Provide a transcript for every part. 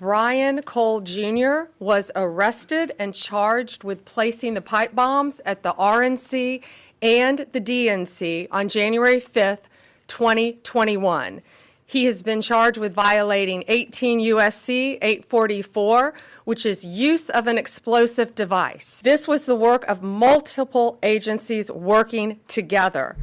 Brian Cole Jr. was arrested and charged with placing the pipe bombs at the RNC and the DNC on January 5th, 2021. He has been charged with violating 18 U.S.C. 844, which is use of an explosive device. This was the work of multiple agencies working together.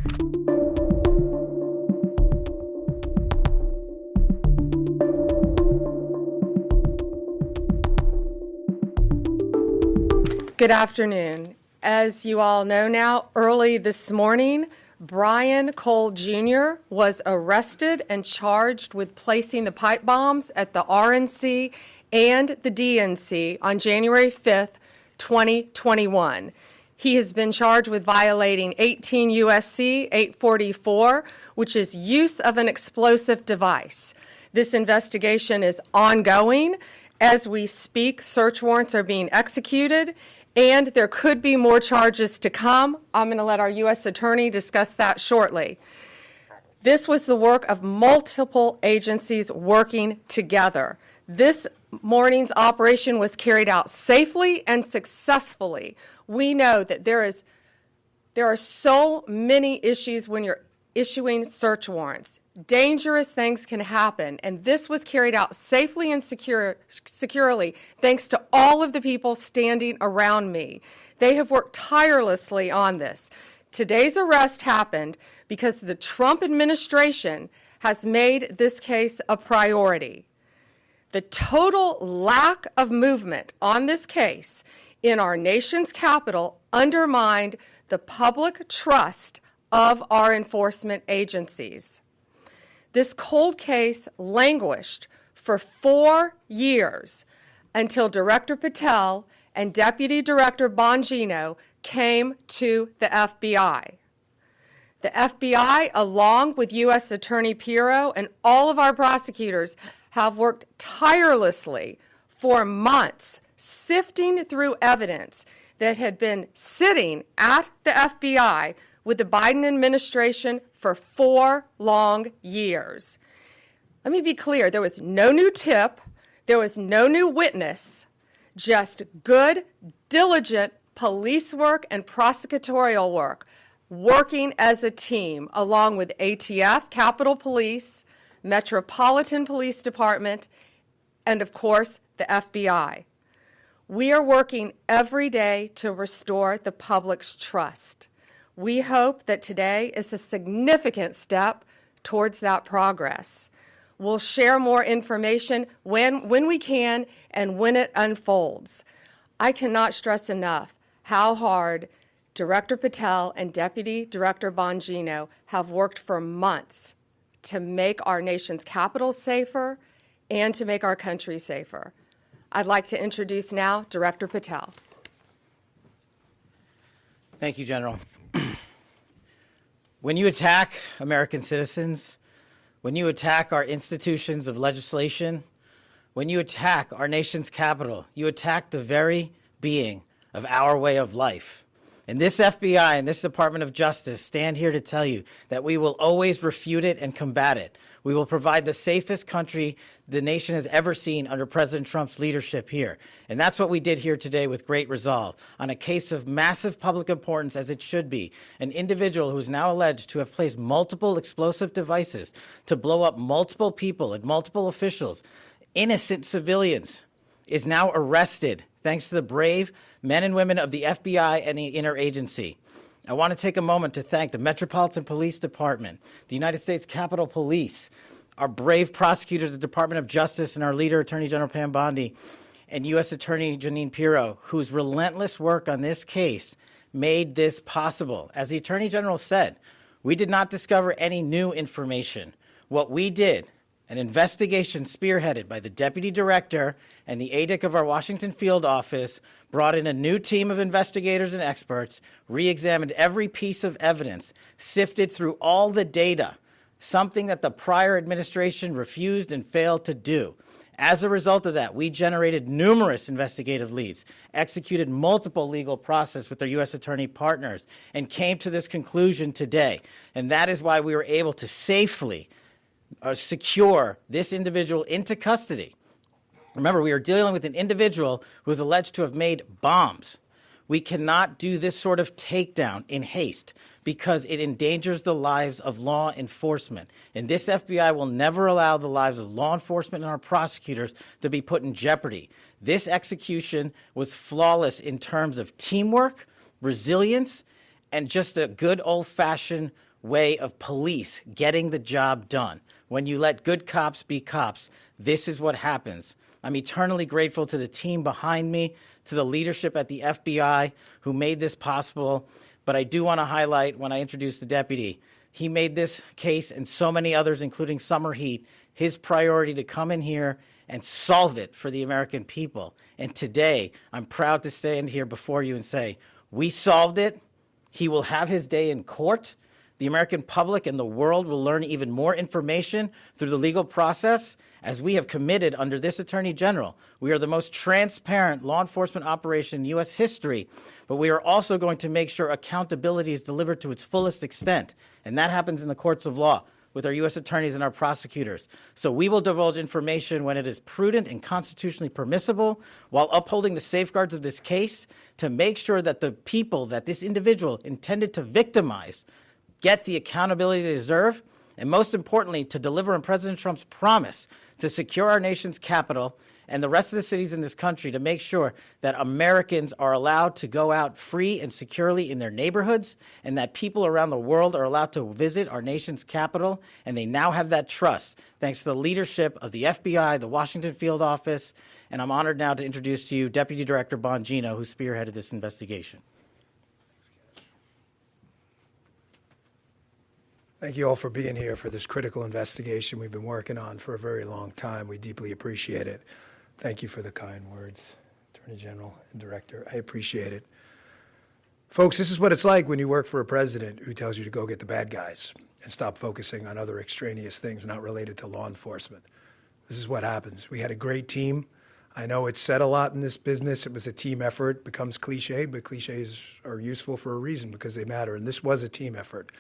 Good afternoon. As you all know now, early this morning, Brian Cole Jr. was arrested and charged with placing the pipe bombs at the RNC and the DNC on January 5th, 2021. He has been charged with violating 18 U.S.C. 844, which is use of an explosive device. This investigation is ongoing. As we speak, search warrants are being executed, and there could be more charges to come. I'm going to let our U.S. Attorney discuss that shortly. This was the work of multiple agencies working together. This morning's operation was carried out safely and successfully. We know that there are so many issues when you're issuing search warrants. Dangerous things can happen, and this was carried out safely and securely thanks to all of the people standing around me. They have worked tirelessly on this. Today's arrest happened because the Trump administration has made this case a priority. The total lack of movement on this case in our nation's capital undermined the public trust of our enforcement agencies. This cold case languished for 4 years until Director Patel and Deputy Director Bongino came to the FBI. The FBI, along with U.S. Attorney Pirro and all of our prosecutors, have worked tirelessly for months, sifting through evidence that had been sitting at the FBI with the Biden administration for 4 long years. Let me be clear, there was no new tip, there was no new witness, just good, diligent police work and prosecutorial work, working as a team along with ATF, Capitol Police, Metropolitan Police Department, and of course, the FBI. We are working every day to restore the public's trust. We hope that today is a significant step towards that progress. We'll share more information when we can and when it unfolds. I cannot stress enough how hard Director Patel and Deputy Director Bongino have worked for months to make our nation's capital safer and to make our country safer. I'd like to introduce now Director Patel. Thank you, General. When you attack American citizens, when you attack our institutions of legislation, when you attack our nation's capital, you attack the very being of our way of life. And this FBI and this Department of Justice stand here to tell you that we will always refute it and combat it. We will provide the safest country the nation has ever seen under President Trump's leadership here. And that's what we did here today with great resolve on a case of massive public importance, as it should be. An individual who is now alleged to have placed multiple explosive devices to blow up multiple people and multiple officials, innocent civilians, is now arrested thanks to the brave men and women of the FBI and the interagency. I want to take a moment to thank the Metropolitan Police Department, the United States Capitol Police, our brave prosecutors, the Department of Justice, and our leader, Attorney General Pam Bondi, and U.S. Attorney Jeanine Pirro, whose relentless work on this case made this possible. As the Attorney General said, we did not discover any new information. What we did, an investigation spearheaded by the Deputy Director and the ADIC of our Washington field office, brought in a new team of investigators and experts, re-examined every piece of evidence, sifted through all the data, something that the prior administration refused and failed to do. As a result of that, we generated numerous investigative leads, executed multiple legal process with our U.S. attorney partners, and came to this conclusion today. And that is why we were able to safely secure this individual into custody. Remember, we are dealing with an individual who is alleged to have made bombs. We cannot do this sort of takedown in haste because it endangers the lives of law enforcement. And this FBI will never allow the lives of law enforcement and our prosecutors to be put in jeopardy. This execution was flawless in terms of teamwork, resilience, and just a good old-fashioned way of police getting the job done. When you let good cops be cops, this is what happens. I'm eternally grateful to the team behind me, to the leadership at the FBI who made this possible. But I do want to highlight when I introduce the deputy, he made this case and so many others, including Summer Heat, his priority to come in here and solve it for the American people. And today, I'm proud to stand here before you and say, we solved it. He will have his day in court. The American public and the world will learn even more information through the legal process. As we have committed under this Attorney General, we are the most transparent law enforcement operation in U.S. history, but we are also going to make sure accountability is delivered to its fullest extent, and that happens in the courts of law with our U.S. attorneys and our prosecutors. So we will divulge information when it is prudent and constitutionally permissible, while upholding the safeguards of this case to make sure that the people that this individual intended to victimize get the accountability they deserve, and most importantly, to deliver on President Trump's promise to secure our nation's capital and the rest of the cities in this country to make sure that Americans are allowed to go out free and securely in their neighborhoods, and that people around the world are allowed to visit our nation's capital, and they now have that trust thanks to the leadership of the FBI, the Washington Field Office, and I'm honored now to introduce to you Deputy Director Bongino, who spearheaded this investigation. Thank you all for being here for this critical investigation we've been working on for a very long time. We deeply appreciate it. Thank you for the kind words, Attorney General and Director. I appreciate it. Folks, this is what it's like when you work for a president who tells you to go get the bad guys and stop focusing on other extraneous things not related to law enforcement. This is what happens. We had a great team. I know it's said a lot in this business. It was a team effort. It becomes cliche, but cliches are useful for a reason because they matter. And this was a team effort.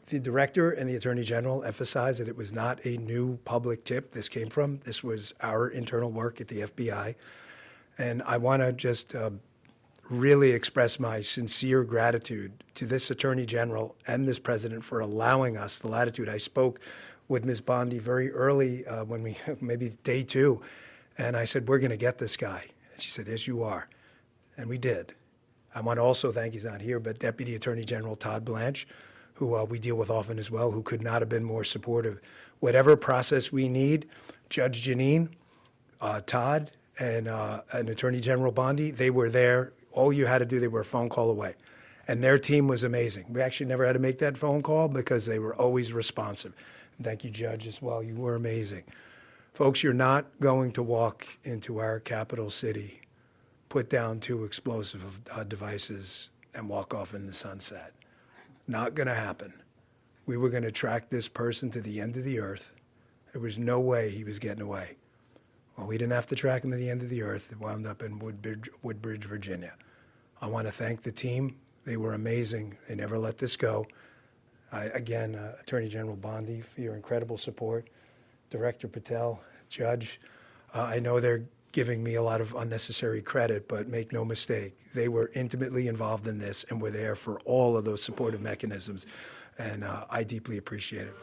The director and the attorney general emphasized that it was not a new public tip this came from. This was our internal work at the FBI. And I want to just really express my sincere gratitude to this attorney general and this president for allowing us the latitude. I spoke with Ms. Bondi very early when we, maybe day 2, and I said, we're going to get this guy. And she said, yes, you are. And we did. I want to also thank, he's not here, but Deputy Attorney General Todd Blanche, who we deal with often as well, who could not have been more supportive. Whatever process we need, Judge Janine, Todd, and Attorney General Bondi, they were there. All you had to do, they were a phone call away. And their team was amazing. We actually never had to make that phone call because they were always responsive. Thank you, Judge, as well. You were amazing. Folks, you're not going to walk into our capital city, put down 2 explosive devices, and walk off in the sunset. Not going to happen. We were going to track this person to the end of the earth. There was no way he was getting away. Well, we didn't have to track him to the end of the earth. It wound up in Woodbridge, Virginia. I want to thank the team. They were amazing. They never let this go. Again, Attorney General Bondi, for your incredible support. Director Patel, Judge, I know they're giving me a lot of unnecessary credit, but make no mistake, they were intimately involved in this and were there for all of those supportive mechanisms, and I deeply appreciate it.